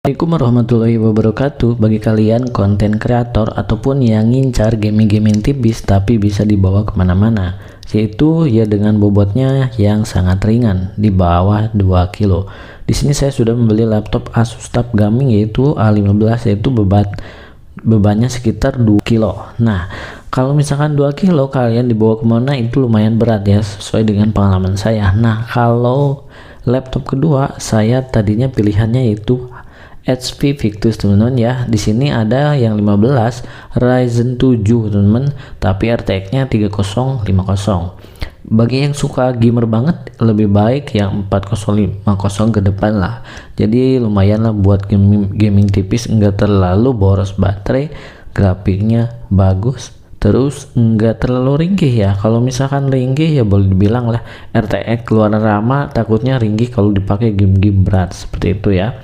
Assalamualaikum warahmatullahi wabarakatuh. Bagi kalian konten kreator ataupun yang ngincar gaming-gaming tipis tapi bisa dibawa kemana-mana, yaitu ya dengan bobotnya yang sangat ringan di bawah 2 kilo. Di sini saya sudah membeli laptop Asus Tab Gaming yaitu A15, yaitu bebannya sekitar 2 kilo. Nah, kalau misalkan 2 kilo kalian dibawa kemana itu lumayan berat ya, sesuai dengan pengalaman saya. Nah, kalau laptop kedua saya tadinya pilihannya yaitu HP Victus teman-teman ya. Di sini ada yang 15 Ryzen 7 teman-teman, tapi RTX-nya 3050. Bagi yang suka gamer banget, lebih baik yang 4050 ke depan lah. Jadi lumayan lah buat gaming tipis, enggak terlalu boros baterai, grafiknya bagus, terus enggak terlalu ringgih ya. Kalau misalkan ringgih ya boleh dibilang lah RTX keluaran Rama, takutnya ringgih kalau dipakai game-game berat seperti itu ya.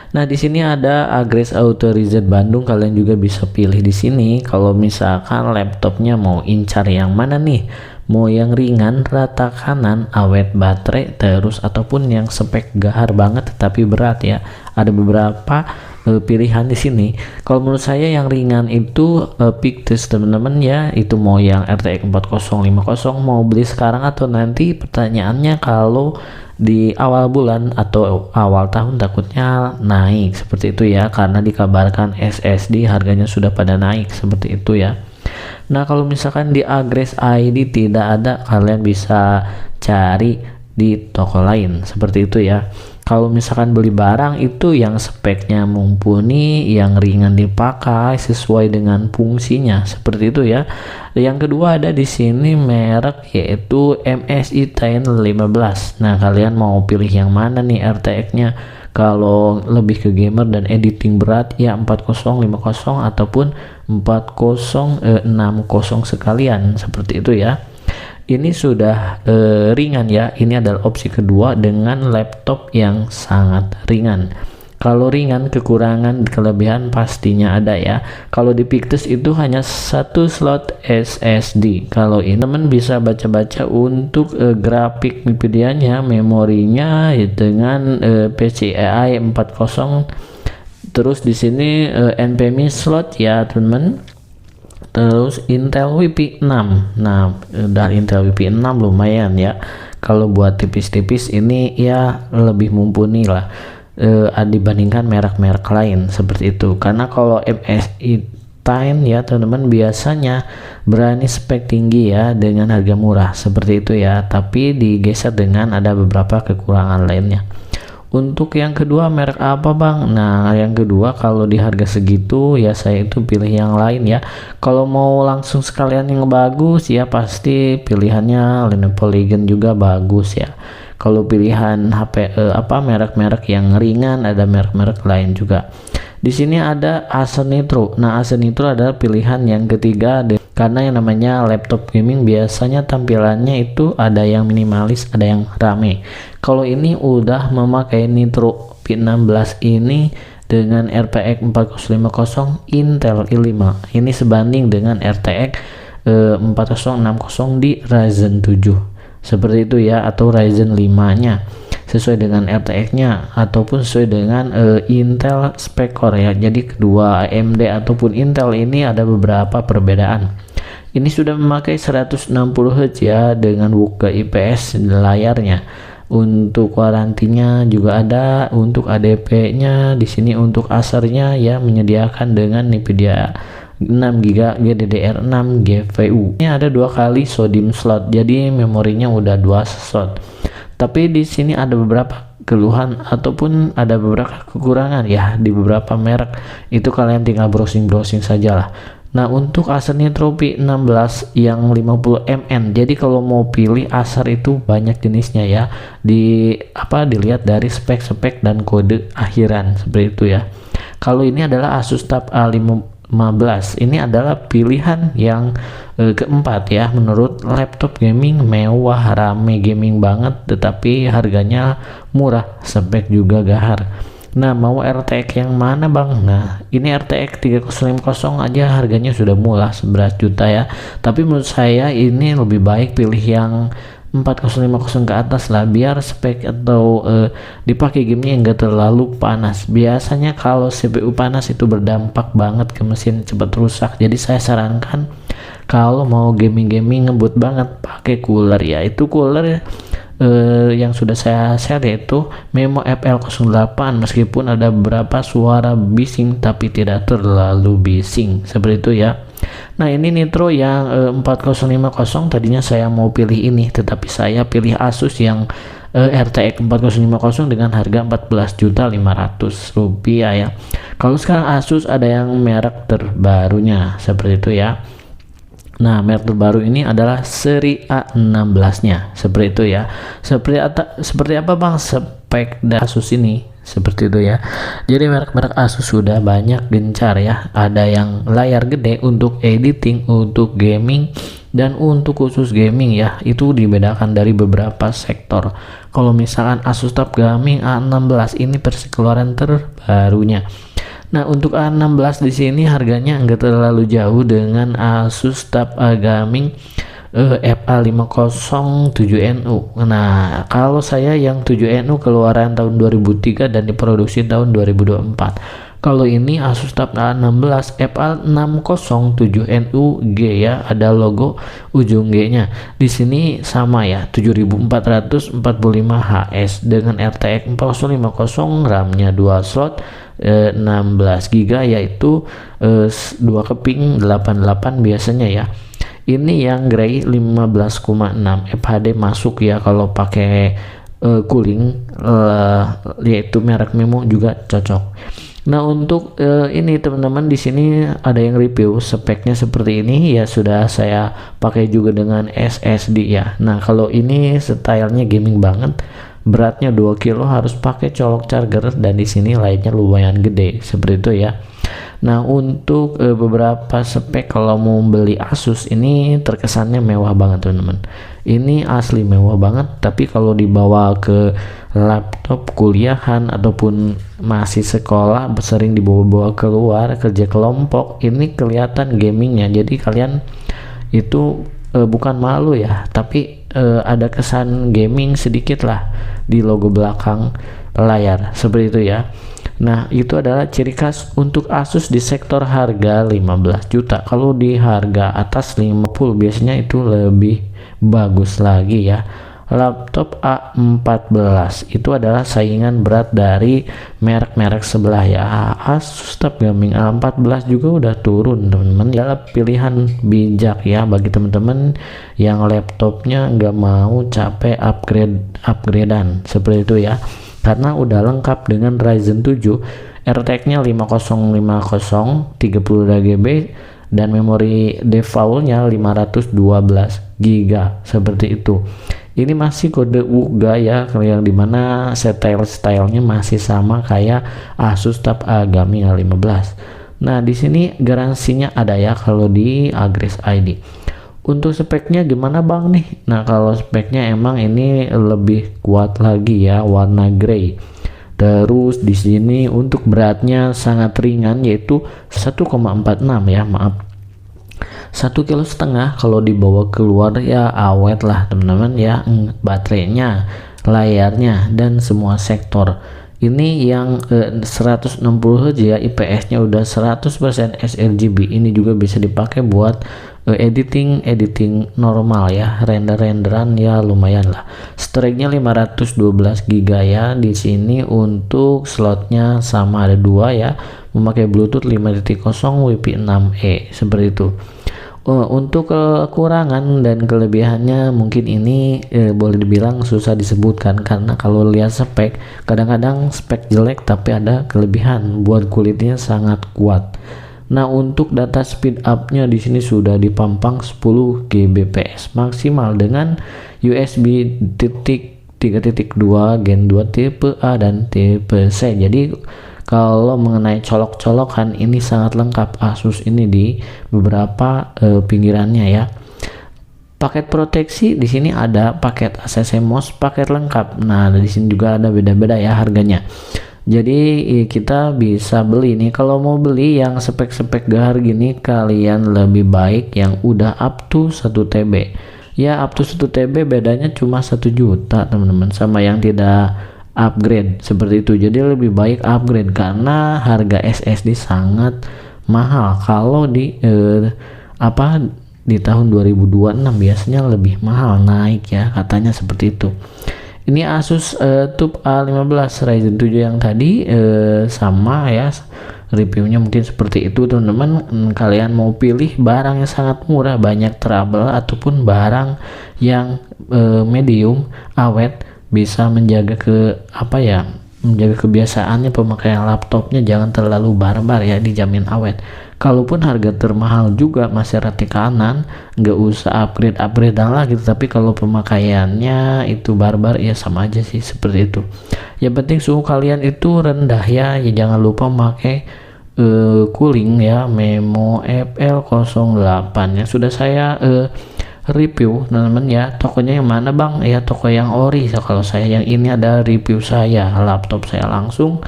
Nah, di sini ada Agres Auto Reset Bandung, kalian juga bisa pilih di sini. Kalau misalkan laptopnya mau incar yang mana nih? Mau yang ringan, rata kanan, awet baterai, terus ataupun yang spek gahar banget tetapi berat ya. Ada beberapa pilihan di sini. Kalau menurut saya yang ringan itu Victus teman-teman ya. Itu mau yang RTX 4050 mau beli sekarang atau nanti? Pertanyaannya kalau di awal bulan atau awal tahun takutnya naik seperti itu ya, karena dikabarkan SSD harganya sudah pada naik seperti itu ya. Nah, kalau misalkan di Agres ID tidak ada, kalian bisa cari di toko lain seperti itu ya. Kalau misalkan beli barang itu yang speknya mumpuni, yang ringan dipakai sesuai dengan fungsinya seperti itu ya. Yang kedua ada di sini merek yaitu MSI Titan 15. Nah, kalian mau pilih yang mana nih RTX-nya? Kalau lebih ke gamer dan editing berat ya 4050 ataupun 4060 sekalian seperti itu ya. Ini sudah ringan ya. Ini adalah opsi kedua dengan laptop yang sangat ringan. Kalau ringan, kekurangan kelebihan pastinya ada ya. Kalau di Victus itu hanya satu slot SSD. Kalau ini teman bisa baca-baca untuk grafik NVIDIA-nya, memorinya ya, dengan PCIe 40. Terus di sini NVMe slot ya teman. Terus Intel WP 6. Nah, dari Intel WP 6 lumayan ya. Kalau buat tipis-tipis ini ya lebih mumpuni lah dibandingkan merek-merek lain seperti itu. Karena kalau MSI Titan ya teman-teman biasanya berani spek tinggi ya dengan harga murah seperti itu ya, tapi digeser dengan ada beberapa kekurangan lainnya. Untuk yang kedua merek apa bang? Nah, yang kedua kalau di harga segitu ya saya itu pilih yang lain ya. Kalau mau langsung sekalian yang bagus ya pasti pilihannya Lenovo Legion juga bagus ya. Kalau pilihan HP merek-merek yang ringan ada merek-merek lain juga. Di sini ada Acer Nitro. Nah, Acer Nitro adalah pilihan yang ketiga karena yang namanya laptop gaming biasanya tampilannya itu ada yang minimalis, ada yang rame. Kalau ini udah memakai Nitro P16 ini dengan RTX 4050 Intel i5. Ini sebanding dengan RTX 4060 di Ryzen 7. Seperti itu ya, atau Ryzen 5-nya. Sesuai dengan RTX-nya ataupun sesuai dengan Intel spek core ya. Jadi kedua AMD ataupun Intel ini ada beberapa perbedaan. Ini sudah memakai 160 Hz ya dengan buka IPS layarnya. Untuk warantinya juga ada, untuk ADP-nya di sini untuk Acer-nya ya menyediakan dengan NVIDIA 6GB GDDR6 GPU. Ini ada 2 kali SODIMM slot, jadi memorinya udah 2 slot. Tapi di sini ada beberapa keluhan ataupun ada beberapa kekurangan ya di beberapa merek. Itu kalian tinggal browsing sajalah. Nah, untuk Acer Nitro P16 yang 50mN. Jadi kalau mau pilih Acer itu banyak jenisnya ya. Dilihat dari spek-spek dan kode akhiran seperti itu ya. Kalau ini adalah Asus Tab A15. Ini adalah pilihan yang keempat ya, menurut laptop gaming mewah, rame gaming banget tetapi harganya murah, spek juga gahar. Nah, mau RTX yang mana bang? Nah, ini RTX 3050 aja harganya sudah murah 11 juta ya. Tapi menurut saya ini lebih baik pilih yang 4050 ke atas lah, biar spek atau dipakai gamenya enggak terlalu panas. Biasanya kalau CPU panas itu berdampak banget ke mesin, cepat rusak. Jadi saya sarankan kalau mau gaming ngebut banget pakai cooler ya. Itu cooler yang sudah saya share yaitu Memo FL08, meskipun ada beberapa suara bising tapi tidak terlalu bising seperti itu ya. Nah ini Nitro yang 4050, tadinya saya mau pilih ini tetapi saya pilih Asus yang RTX 4050 dengan harga Rp14.500.000 ya. Kalau sekarang Asus ada yang merek terbarunya seperti itu ya. Nah, merek terbaru ini adalah seri A16-nya, seperti itu ya. Seperti apa Bang spek dari Asus ini? Seperti itu ya. Jadi merek-merek Asus sudah banyak gencar ya. Ada yang layar gede untuk editing, untuk gaming, dan untuk khusus gaming ya. Itu dibedakan dari beberapa sektor. Kalau misalkan Asus Tab Gaming A16 ini versi keluaran terbarunya. Nah untuk A16 di sini harganya enggak terlalu jauh dengan Asus Tab Gaming FA507NU. Nah kalau saya yang 7NU keluaran tahun 2003 dan diproduksi tahun 2024. Kalau ini Asus Tab A16 FA607NU-G ya, ada logo ujung G-nya. Di sini sama ya, 7445 HS dengan RTX 4050, RAM-nya 2 slot, 16 GB yaitu 2 keping 88 biasanya ya. Ini yang Gray 15,6 FHD masuk ya kalau pakai cooling, yaitu merek Memo juga cocok. Nah untuk ini teman-teman, di sini ada yang review speknya seperti ini ya, sudah saya pakai juga dengan SSD ya. Nah kalau ini stylenya gaming banget, beratnya 2 kilo, harus pakai colok charger, dan di sini lainnya lumayan gede seperti itu ya. Nah untuk beberapa spek kalau mau beli Asus ini terkesannya mewah banget teman-teman. Ini asli mewah banget, tapi kalau dibawa ke laptop kuliahan ataupun masih sekolah, sering dibawa-bawa keluar kerja kelompok, ini kelihatan gamingnya. Jadi kalian itu bukan malu ya, tapi ada kesan gaming sedikit lah di logo belakang layar seperti itu ya. Nah itu adalah ciri khas untuk Asus di sektor harga 15 juta. Kalau di harga atas 50 biasanya itu lebih bagus lagi ya. Laptop A14 itu adalah saingan berat dari merek-merek sebelah ya. Asus Tab Gaming A14 juga udah turun teman-teman. Adalah pilihan bijak ya bagi teman-teman yang laptopnya nggak mau capek upgradean seperti itu ya, karena udah lengkap dengan Ryzen 7, RTX-nya 5050 32GB, dan memori default-nya 512 GB seperti itu. Ini masih kode UGA ya, yang dimana stylenya masih sama kayak Asus Tab Gaming A15. Nah di sini garansinya ada ya kalau di Agris ID. Untuk speknya gimana Bang nih? Nah kalau speknya emang ini lebih kuat lagi ya, warna grey. Terus di sini untuk beratnya sangat ringan yaitu 1,46 ya, maaf, 1,5 kilo kalau dibawa keluar ya, awet lah teman-teman ya. Baterainya, layarnya, dan semua sektor. Ini yang 160 Hz ya, IPS-nya udah 100% sRGB. Ini juga bisa dipakai buat editing normal ya, renderan ya, lumayan lah. Storage-nya 512 GB ya. Di sini untuk slotnya sama, ada 2 ya, memakai Bluetooth 5.0 Wi-Fi 6E seperti itu. Untuk kekurangan dan kelebihannya mungkin ini boleh dibilang susah disebutkan, karena kalau lihat spek, kadang-kadang spek jelek tapi ada kelebihan buat kulitnya sangat kuat. Nah untuk data speed up-nya di sini sudah dipampang 10 Gbps maksimal dengan USB 3.2 Gen 2 tipe A dan tipe C. Jadi kalau mengenai colok-colokan ini sangat lengkap Asus ini di beberapa pinggirannya ya. Paket proteksi di sini ada, paket ACC MOS, paket lengkap. Nah di sini juga ada beda-beda ya harganya. Jadi kita bisa beli nih, kalau mau beli yang spek-spek gahar gini, kalian lebih baik yang udah up to 1 TB. ya up to 1 TB bedanya cuma 1 juta teman-teman, sama yang tidak upgrade seperti itu. Jadi lebih baik upgrade karena harga SSD sangat mahal. Kalau di di tahun 2026 biasanya lebih mahal, naik ya katanya seperti itu. Ini Asus TUF A15 Ryzen 7 yang tadi sama ya, reviewnya mungkin seperti itu teman-teman. Kalian mau pilih barang yang sangat murah, banyak trouble, ataupun barang yang medium awet, bisa menjaga menjaga kebiasaannya pemakaian laptopnya, jangan terlalu barbar ya, dijamin awet. Kalaupun harga termahal juga masih rati kanan, nggak usah upgrade lah gitu. Tapi kalau pemakaiannya itu barbar ya sama aja sih seperti itu. Yang penting suhu kalian itu rendah ya, jangan lupa pakai cooling ya, Memo FL08 yang sudah saya review teman-teman ya. Tokonya yang mana bang? Ya toko yang ori. Kalau saya yang ini ada review saya, laptop saya langsung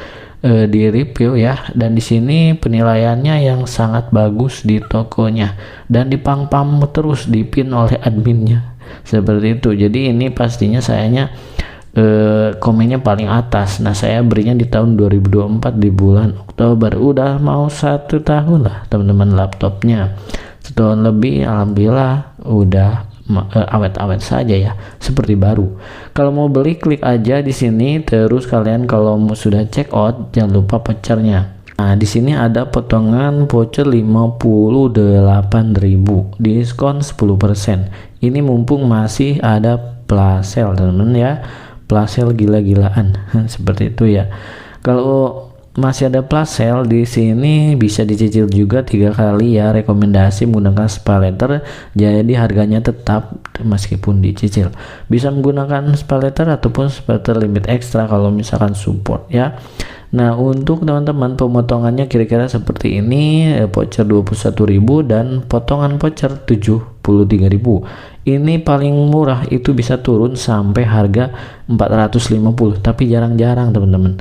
di review ya, dan di sini penilaiannya yang sangat bagus di tokonya, dan dipang-pam terus dipin oleh adminnya seperti itu. Jadi ini pastinya sayanya komennya paling atas. Nah saya berinya di tahun 2024 di bulan Oktober, udah mau 1 tahun lah teman-teman laptopnya, 1 tahun lebih. Alhamdulillah udah awet-awet saja ya, seperti baru. Kalau mau beli klik aja di sini, terus kalian kalau mau sudah check out jangan lupa vouchernya. Nah di sini ada potongan voucher 58.000 diskon 10%. Ini mumpung masih ada flash sale teman-teman ya, flash sale gila-gilaan seperti itu ya. Kalau masih ada flash sale di sini bisa dicicil juga 3 kali ya, rekomendasi menggunakan SPayLater, jadi harganya tetap meskipun dicicil. Bisa menggunakan SPayLater ataupun SPayLater limit ekstra kalau misalkan support ya. Nah untuk teman-teman pemotongannya kira-kira seperti ini, voucher 21.000 dan potongan voucher 73.000. Ini paling murah itu bisa turun sampai harga 450, tapi jarang-jarang teman-teman.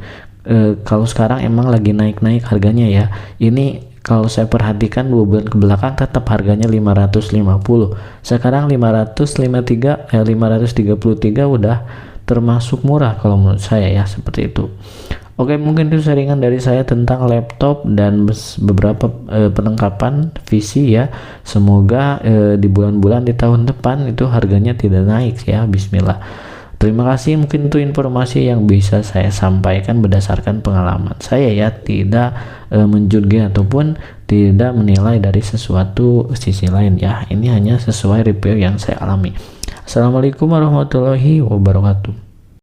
Kalau sekarang emang lagi naik-naik harganya ya. Ini kalau saya perhatikan 2 bulan ke belakang tetap harganya 550. Sekarang 533 udah termasuk murah kalau menurut saya ya, seperti itu. Oke, mungkin itu sharingan dari saya tentang laptop dan beberapa perlengkapan PC ya. Semoga di bulan-bulan di tahun depan itu harganya tidak naik ya, bismillah. Terima kasih, mungkin itu informasi yang bisa saya sampaikan berdasarkan pengalaman saya ya, tidak menjudge ataupun tidak menilai dari sesuatu sisi lain ya. Ini hanya sesuai review yang saya alami. Assalamualaikum warahmatullahi wabarakatuh.